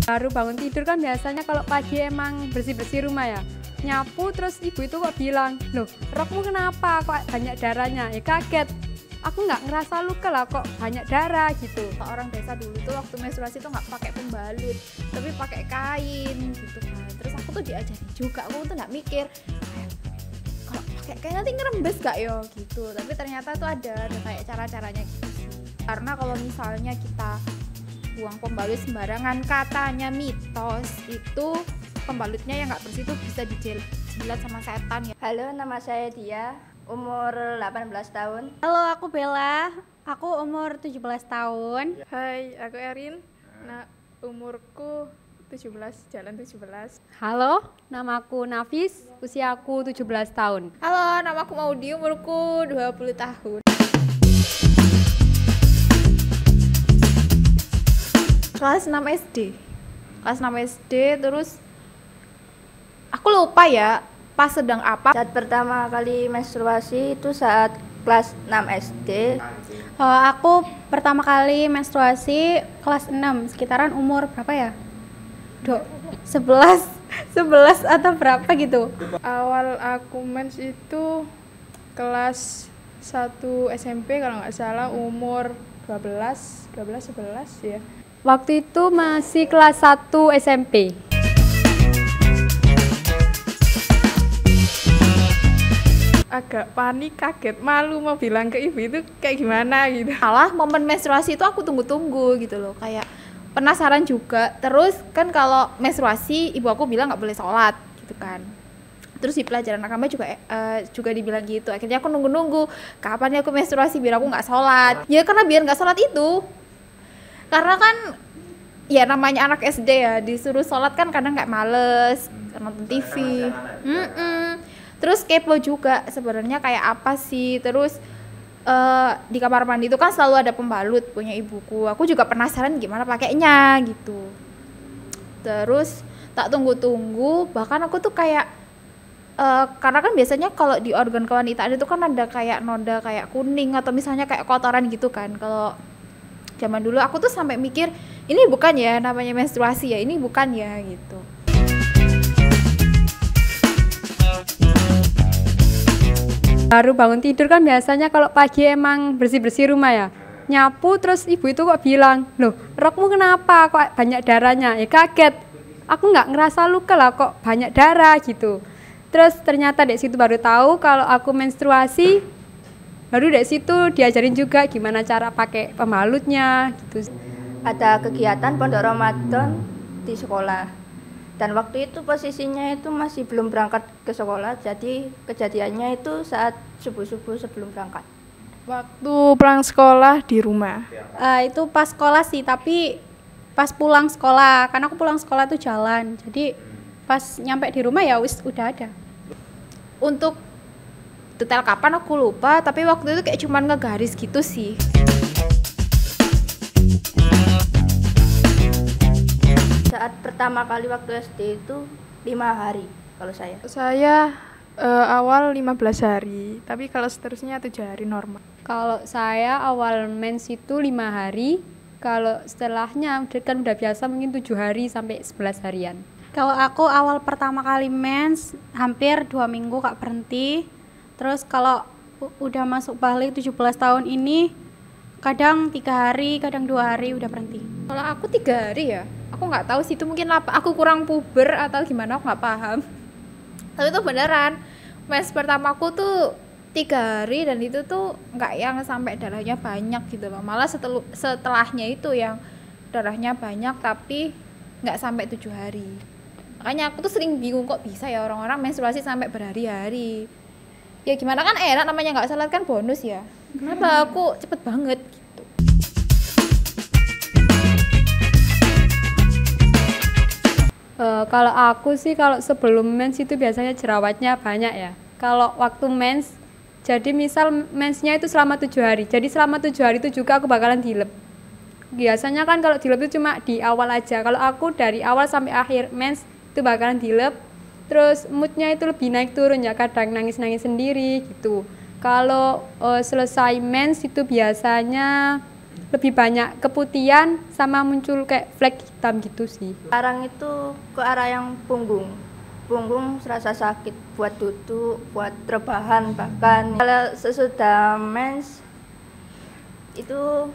Baru bangun tidur kan biasanya kalau pagi emang bersih-bersih rumah ya, nyapu, terus ibu itu kok bilang, loh rokmu kenapa kok banyak darahnya? Ya kaget, aku nggak ngerasa luka lah kok banyak darah gitu. Orang desa dulu tuh waktu menstruasi tuh nggak pakai pembalut, tapi pakai kain gitu kan. Terus aku tuh diajarin juga, aku tuh nggak mikir kalau pakai kain nanti ngerembes gak yo gitu. Tapi ternyata tuh ada kayak cara-caranya gitu sih. Karena kalau misalnya kita buang pembalut sembarangan, katanya mitos itu pembalutnya yang nggak bersih itu bisa dijilat sama setan ya. Halo, nama saya Dia, umur 18 tahun. Halo, aku Bella. Aku umur 17 tahun. Hai, aku Erin. Nah, umurku 17, jalan 17. Halo, namaku Nafis, usiaku 17 tahun. Halo, nama aku Maudi, umurku 20 tahun. Kelas 6 SD. Kelas 6 SD, terus aku lupa ya pas sedang apa. Saat pertama kali menstruasi itu saat kelas 6 SD. Aku pertama kali menstruasi kelas 6, sekitaran umur berapa ya? 11 atau berapa gitu. Awal aku mens itu kelas 1 SMP kalau nggak salah, umur 11 11 ya. Waktu itu masih kelas 1 SMP. Agak panik, kaget, malu mau bilang ke ibu itu kayak gimana gitu. Malah momen menstruasi itu aku tunggu-tunggu gitu loh, kayak penasaran juga. Terus kan kalau menstruasi ibu aku bilang nggak boleh sholat gitu kan. Terus di pelajaran agama juga dibilang gitu. Akhirnya aku nunggu-nunggu kapan ya aku menstruasi biar aku nggak sholat. Ya karena biar nggak sholat itu, karena kan ya namanya anak SD ya, disuruh sholat kan kadang nggak males nonton TV. Terus kepo juga sebenarnya kayak apa sih. Terus di kamar mandi itu kan selalu ada pembalut punya ibuku. Aku juga penasaran gimana pakainya gitu. Terus tak tunggu-tunggu, bahkan aku tuh kayak karena kan biasanya kalau di organ kewanitaan itu kan ada kayak noda kayak kuning atau misalnya kayak kotoran gitu kan. Kalau zaman dulu aku tuh sampai mikir, ini bukan ya namanya menstruasi ya, ini bukan ya gitu. Baru bangun tidur kan biasanya kalau pagi emang bersih-bersih rumah ya, nyapu, terus ibu itu kok bilang, loh rokmu kenapa kok banyak darahnya? Ya kaget, aku nggak ngerasa luka lah kok banyak darah gitu. Terus ternyata dari situ baru tahu kalau aku menstruasi. Baru dari situ diajarin juga gimana cara pakai pembalutnya gitu. Ada kegiatan pondok Ramadan di sekolah. Dan waktu itu posisinya itu masih belum berangkat ke sekolah, jadi kejadiannya itu saat subuh-subuh sebelum berangkat. Waktu pulang sekolah di rumah. Itu pas sekolah sih, tapi pas pulang sekolah. Karena aku pulang sekolah tuh jalan. Jadi pas nyampe di rumah ya udah ada. Untuk detail kapan aku lupa, tapi waktu itu kayak cuman ngegaris gitu sih. Saat pertama kali waktu SD itu 5 hari kalau saya. Saya awal 15 hari, tapi kalau seterusnya 7 hari normal. Kalau saya awal mens itu 5 hari, kalau setelahnya kan udah biasa mungkin 7 hari sampai 11 harian. Kalau aku awal pertama kali mens hampir 2 minggu gak berhenti. Terus kalau udah masuk balik 17 tahun ini kadang 3 hari, kadang 2 hari udah berhenti. Kalau aku 3 hari ya, aku nggak tahu sih itu mungkin aku kurang puber atau gimana, aku nggak paham. Tapi itu beneran, mens pertamaku tuh 3 hari dan itu tuh nggak yang sampai darahnya banyak gitu loh. Malah setelahnya itu yang darahnya banyak tapi nggak sampai 7 hari. Makanya aku tuh sering bingung kok bisa ya orang-orang menstruasi sampai berhari-hari. Ya gimana kan enak namanya nggak sholat kan bonus ya. Kenapa aku cepet banget gitu. Kalau aku sih kalau sebelum mens itu biasanya jerawatnya banyak ya. Kalau waktu mens, jadi misal mensnya itu selama 7 hari. Jadi selama 7 hari itu juga aku bakalan dilep. Biasanya kan kalau dilep itu cuma di awal aja. Kalau aku dari awal sampai akhir mens itu bakalan dilep. Terus moodnya itu lebih naik turun ya, kadang nangis-nangis sendiri gitu. Kalau selesai mens itu biasanya lebih banyak keputihan sama muncul kayak flek hitam gitu sih. Sekarang itu ke arah yang punggung. Punggung serasa sakit buat duduk, buat rebahan bahkan. Kalau sesudah mens itu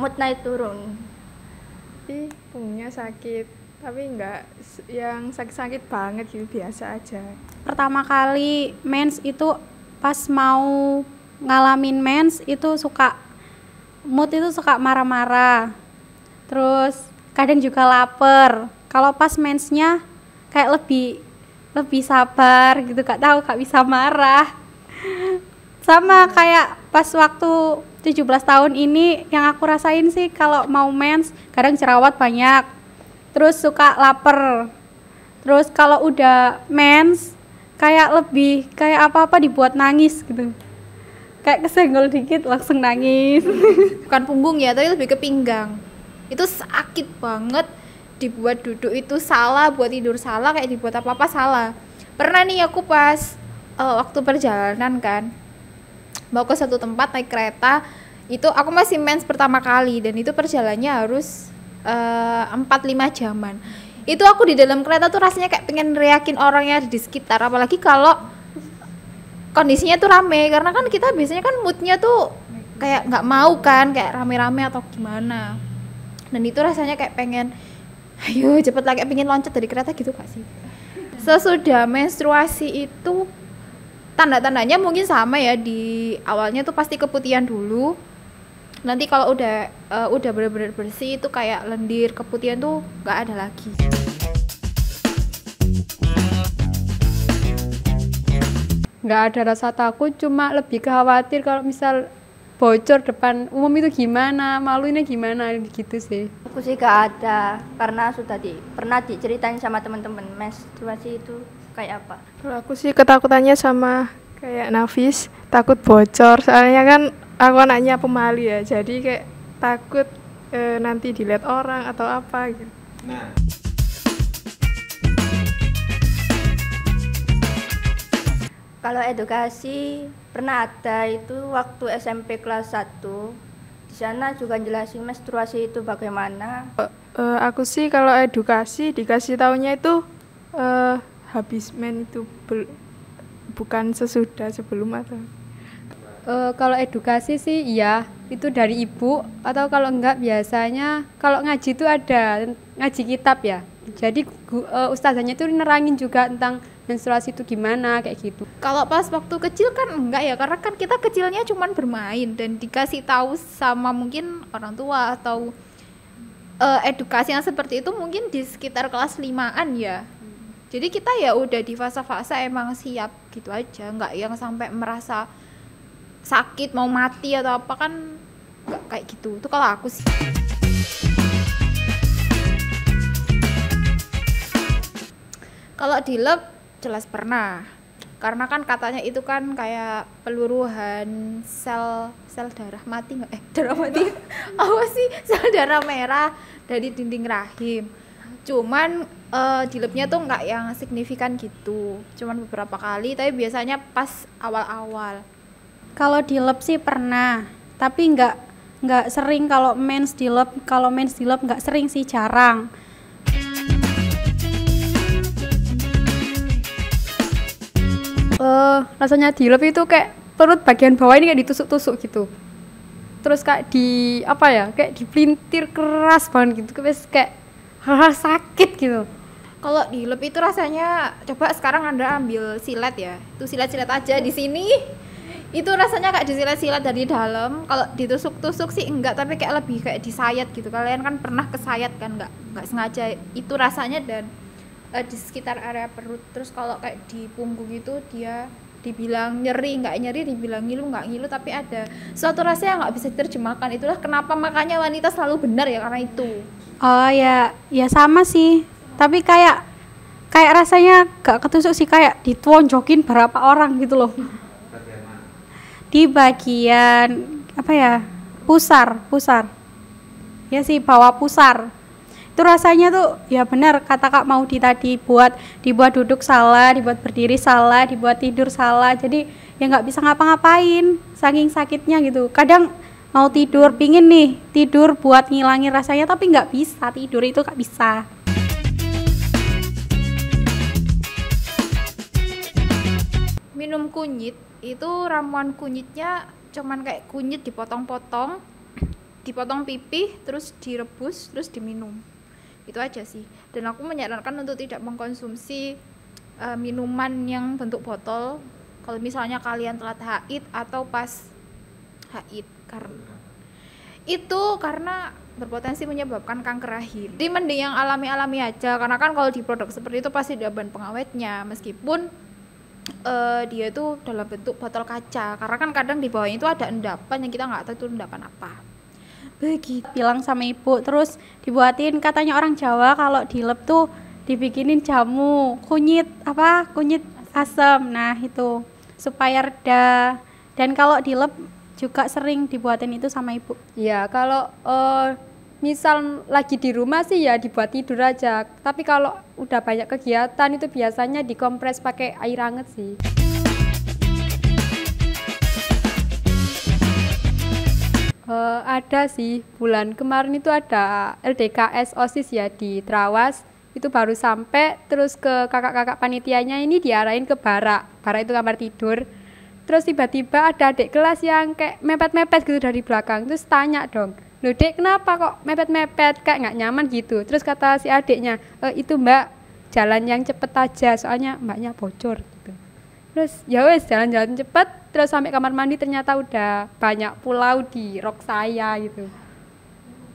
mood naik turun. Tapi punggungnya sakit, tapi enggak yang sakit-sakit banget gitu, biasa aja. Pertama kali mens itu pas mau ngalamin mens itu mood itu suka marah-marah. Terus kadang juga lapar. Kalau pas mensnya kayak lebih sabar gitu, gak bisa marah. Sama kayak pas waktu 17 tahun ini yang aku rasain sih, kalau mau mens kadang jerawat banyak, terus suka lapar. Terus kalau udah mens kayak apa-apa dibuat nangis gitu, kayak kesenggol dikit langsung nangis. Bukan punggung ya, tapi lebih ke pinggang. Itu sakit banget, dibuat duduk itu salah, buat tidur salah, kayak dibuat apa-apa salah. Pernah nih aku pas waktu perjalanan kan, mau ke satu tempat naik kereta, itu aku masih mens pertama kali, dan itu perjalanannya harus 4-5 jaman. Itu aku di dalam kereta tuh rasanya kayak pengen neriakin orang yang ada di sekitar, apalagi kalau kondisinya tuh rame, karena kan kita biasanya kan moodnya tuh kayak nggak mau kan, kayak rame-rame atau gimana. Dan itu rasanya kayak pengen, ayo cepet lagi, kayak pengen loncat dari kereta gitu gak sih? Sesudah menstruasi itu tanda-tandanya mungkin sama ya, di awalnya tuh pasti keputihan dulu. Nanti kalau udah benar-benar bersih itu kayak lendir, keputihan tuh nggak ada lagi. Nggak ada rasa takut, cuma lebih khawatir kalau misal bocor depan umum itu gimana, malunya gimana gitu sih. Aku sih gak ada, karena sudah pernah diceritain sama teman-teman menstruasi itu kayak apa. Kalau aku sih ketakutannya sama kayak Nafis, takut bocor. Soalnya kan aku anaknya pemalu ya, jadi kayak takut nanti dilihat orang atau apa gitu. Kalau edukasi pernah ada itu waktu SMP kelas 1. Di sana juga jelasin menstruasi itu bagaimana. Aku sih kalau edukasi dikasih taunya itu habis men itu bukan sesudah, sebelum atau. Kalau edukasi sih iya, itu dari ibu, atau kalau enggak biasanya kalau ngaji itu ada ngaji kitab ya. Jadi ustazahnya itu nerangin juga tentang menstruasi itu gimana, kayak gitu. Kalau pas waktu kecil kan enggak ya, karena kan kita kecilnya cuman bermain dan dikasih tahu sama mungkin orang tua atau edukasi yang seperti itu mungkin di sekitar kelas 5-an ya. Jadi kita ya udah di fase-fase emang siap gitu aja, enggak yang sampai merasa sakit mau mati atau apa, kan enggak kayak gitu. Itu kalau aku sih. Kalau di lab jelas pernah, karena kan katanya itu kan kayak peluruhan sel darah mati, darah mati apa sih, sel darah merah dari dinding rahim. Cuman di labnya tuh nggak yang signifikan gitu, cuman beberapa kali, tapi biasanya pas awal-awal. Kalau di lab sih pernah, tapi nggak sering. Kalau mens di lab nggak sering sih, jarang. Rasanya di lab itu kayak perut bagian bawah ini kayak ditusuk-tusuk gitu. Terus kayak kayak dipelintir keras banget gitu, kayak sakit gitu. Kalau di lab itu rasanya, coba sekarang Anda ambil silet ya, itu silet-silet aja di sini. Itu rasanya kayak disilet-silet dari dalam. Kalau ditusuk-tusuk sih enggak, tapi kayak lebih kayak disayat gitu. Kalian kan pernah kesayat kan, enggak sengaja. Itu rasanya, dan di sekitar area perut. Terus kalau kayak di punggung itu dia dibilang nyeri, enggak nyeri, dibilang ngilu, enggak ngilu, tapi ada suatu rasa yang enggak bisa diterjemahkan. Itulah kenapa makanya wanita selalu benar ya, karena itu. Oh ya sama sih. Tapi kayak rasanya gak ketusuk sih, kayak ditonjokin berapa orang gitu loh. Di bagian pusar ya sih, bawah pusar. Itu rasanya tuh ya benar kata Kak Maudi tadi, dibuat duduk salah, dibuat berdiri salah, dibuat tidur salah. Jadi ya nggak bisa ngapa-ngapain saking sakitnya gitu. Kadang mau tidur, pingin nih tidur buat ngilangin rasanya, tapi nggak bisa, tidur itu nggak bisa. Minum kunyit itu ramuan kunyitnya cuman kayak kunyit dipotong-potong, dipotong pipih, terus direbus, terus diminum. Itu aja sih. Dan aku menyarankan untuk tidak mengkonsumsi minuman yang bentuk botol kalau misalnya kalian telat haid atau pas haid, karena berpotensi menyebabkan kanker rahim. Jadi mending yang alami-alami aja, karena kan kalau di produk seperti itu pasti ada bahan pengawetnya, meskipun dia itu dalam bentuk botol kaca, karena kan kadang di bawahnya itu ada endapan yang kita nggak tahu itu endapan apa. Begitu. Bilang sama ibu, terus dibuatin, katanya orang Jawa kalau dilep tuh dibikinin jamu kunyit asam. Nah itu supaya reda, dan kalau dilep juga sering dibuatin itu sama ibu. Ya kalau misal lagi di rumah sih ya dibuat tidur aja, tapi kalau udah banyak kegiatan itu biasanya dikompres pakai air hangat sih. Ada sih, bulan kemarin itu ada LDKS OSIS ya di Trawas, itu baru sampai, terus ke kakak-kakak panitianya ini diarahin ke barak itu kamar tidur. Terus tiba-tiba ada adik kelas yang kayak mepet-mepet gitu dari belakang, terus tanya dong, loh dek kenapa kok mepet-mepet, kayak nggak nyaman gitu. Terus kata si adiknya, itu mbak jalan yang cepet aja, soalnya mbaknya bocor gitu. Terus ya wes jalan-jalan cepet, terus sampai kamar mandi ternyata udah banyak pulau di rok saya gitu.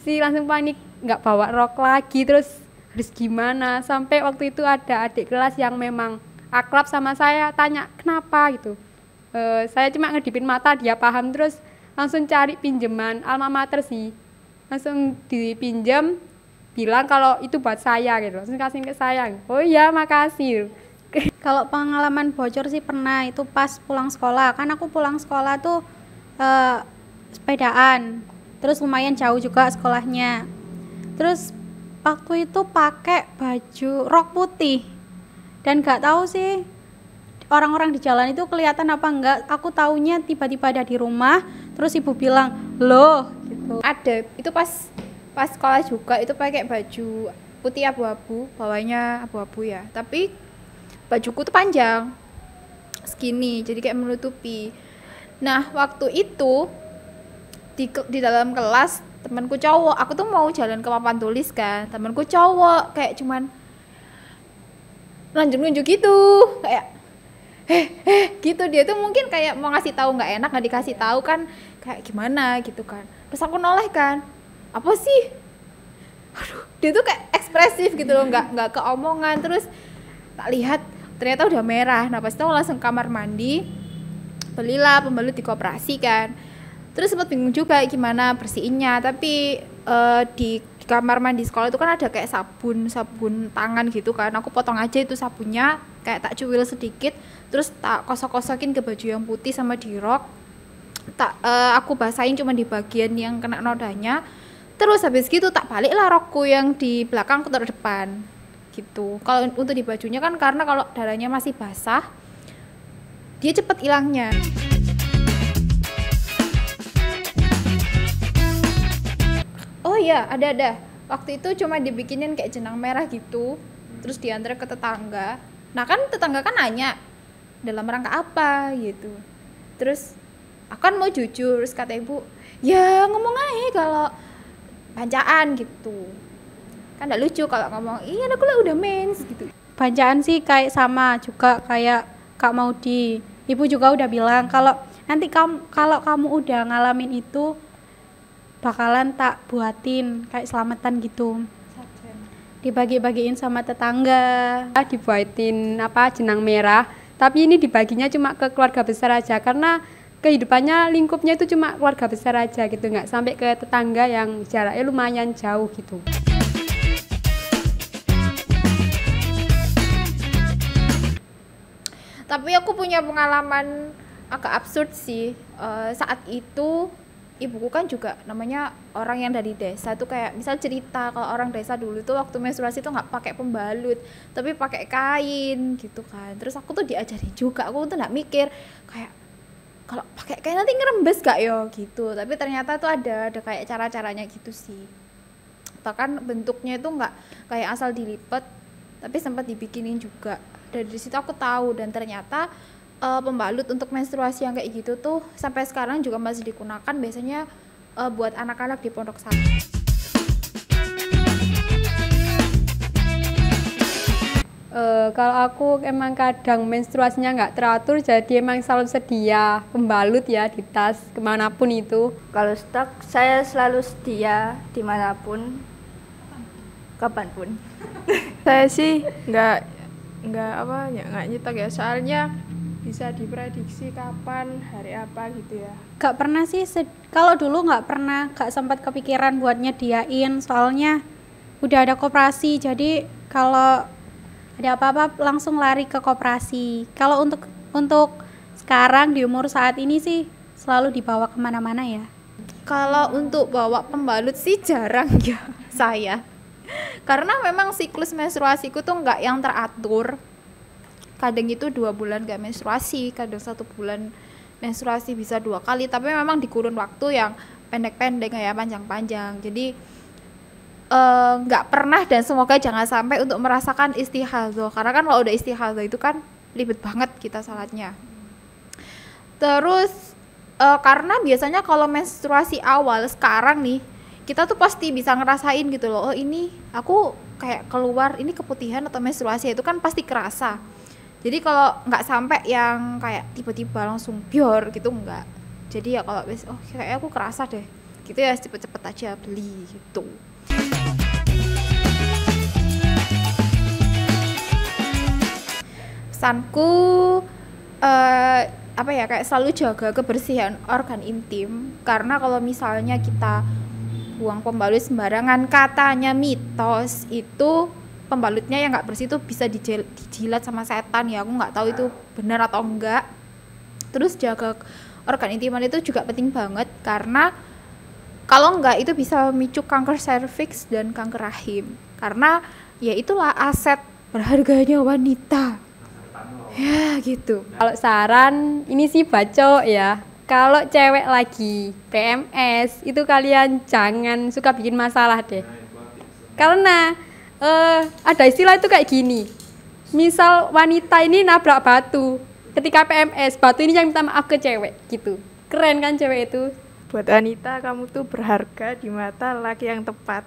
Si langsung panik, nggak bawa rok lagi, terus harus gimana. Sampai waktu itu ada adik kelas yang memang akrab sama saya, tanya kenapa gitu. Saya cuma ngedipin mata, dia paham, terus langsung cari pinjaman alma mater sih, langsung dipinjam, bilang kalau itu buat saya gitu, langsung kasih ke saya. Oh iya makasih. Kalau pengalaman bocor sih pernah, itu pas pulang sekolah, kan aku pulang sekolah tuh sepedaan, terus lumayan jauh juga sekolahnya. Terus waktu itu pakai baju rok putih, dan nggak tahu sih orang-orang di jalan itu kelihatan apa enggak. Aku taunya tiba-tiba ada di rumah, terus ibu bilang, loh gitu. Ada, itu pas sekolah juga, itu pakai baju putih abu-abu, bawahnya abu-abu ya, tapi bajuku tuh panjang, skinny, jadi kayak menutupi. Nah waktu itu di dalam kelas temanku cowok, aku tuh mau jalan ke papan tulis kan, temanku cowok kayak cuman nunjuk gitu, kayak gitu. Dia tuh mungkin kayak mau ngasih tahu, nggak enak nggak dikasih tahu kan, kayak gimana gitu kan. Terus aku noleh kan, apa sih, aduh, dia tuh kayak ekspresif gitu loh, nggak ke omongan. Terus tak lihat ternyata udah merah. Nah pas itu langsung kamar mandi, belilah pembalut di koperasi kan. Terus sempat bingung juga gimana bersihinnya, tapi di kamar mandi sekolah itu kan ada kayak sabun tangan gitu kan. Aku potong aja itu sabunnya, kayak tak cuil sedikit, terus tak kosok-kosokin ke baju yang putih sama di rok. Aku basahin cuma di bagian yang kena nodanya. Terus habis gitu tak baliklah rokku yang di belakang ke depan gitu. Kalau untuk di bajunya kan karena kalau darahnya masih basah, dia cepet hilangnya. Oh iya, ada. Waktu itu cuma dibikinin kayak jenang merah gitu, terus diantar ke tetangga. Nah kan tetangga kan nanya, dalam rangka apa gitu. Terus aku kan mau jujur, terus kata ibu, ya ngomong aja kalau bancaan gitu. Kan gak lucu kalau ngomong, iya aku lah udah mens gitu. Bancaan sih kayak sama juga kayak Kak Maudi. Ibu juga udah bilang kalau nanti kalau kamu udah ngalamin itu bakalan tak buatin kayak selamatan gitu, dibagi-bagiin sama tetangga. Dibuatin jenang merah, tapi ini dibaginya cuma ke keluarga besar aja, karena kehidupannya lingkupnya itu cuma keluarga besar aja gitu, nggak sampai ke tetangga yang jaraknya lumayan jauh gitu. Tapi aku punya pengalaman agak absurd sih. Saat itu ibuku kan juga namanya orang yang dari desa tuh, kayak misal cerita kalau orang desa dulu tuh waktu menstruasi tuh nggak pakai pembalut tapi pakai kain gitu kan. Terus aku tuh diajarin juga, aku tuh nggak mikir kayak kalau pakai kayak nanti ngerembes gak yo gitu, tapi ternyata tuh ada kayak cara-caranya gitu sih. Bahkan bentuknya itu nggak kayak asal dilipat, tapi sempat dibikinin juga. Dari situ aku tahu, dan ternyata pembalut untuk menstruasi yang kayak gitu tuh sampai sekarang juga masih digunakan, biasanya buat anak-anak di pondok pesantren. Kalau aku emang kadang menstruasinya nggak teratur, jadi emang selalu sedia pembalut ya di tas kemanapun itu. Kalau stok saya selalu sedia dimanapun, kapanpun. Saya sih nggak nyetok ya, soalnya bisa diprediksi kapan hari apa gitu ya. Gak pernah sih, kalau dulu gak sempat kepikiran buat nyediain, soalnya udah ada koperasi, jadi kalau ada apa-apa langsung lari ke koperasi. Kalau untuk sekarang di umur saat ini sih selalu dibawa kemana-mana ya. Kalau untuk bawa pembalut sih jarang ya saya, karena memang siklus menstruasiku tuh nggak yang teratur. Kadang itu 2 bulan gak menstruasi, kadang 1 bulan menstruasi bisa 2 kali, tapi memang di kurun waktu yang pendek-pendek ya, panjang-panjang. Jadi nggak pernah, dan semoga jangan sampai untuk merasakan istihadzoh, karena kan kalau udah istihadzoh itu kan ribet banget kita salatnya. Terus karena biasanya kalau menstruasi awal sekarang nih, kita tuh pasti bisa ngerasain gitu loh, oh ini aku kayak keluar, ini keputihan atau menstruasi, itu kan pasti kerasa. Jadi kalau nggak sampai yang kayak tiba-tiba langsung bior gitu, enggak. Jadi ya kalau kayak aku kerasa deh gitu ya, cepet-cepet aja beli gitu. Pesanku apa ya, kayak selalu jaga kebersihan organ intim, karena kalau misalnya kita buang pembalut sembarangan, katanya mitos itu pembalutnya yang nggak bersih itu bisa dijilat sama setan ya, aku nggak tahu itu benar atau enggak. Terus jaga organ intiman itu juga penting banget, karena kalau enggak itu bisa memicu kanker serviks dan kanker rahim, karena ya itulah aset berharganya wanita ya gitu. Kalau saran ini sih bacot ya, kalau cewek lagi PMS itu kalian jangan suka bikin masalah deh, karena ada istilah itu kayak gini, misal wanita ini nabrak batu ketika PMS, batu ini yang minta maaf ke cewek gitu. Keren kan cewek itu? Buat wanita, kamu tuh berharga di mata laki yang tepat.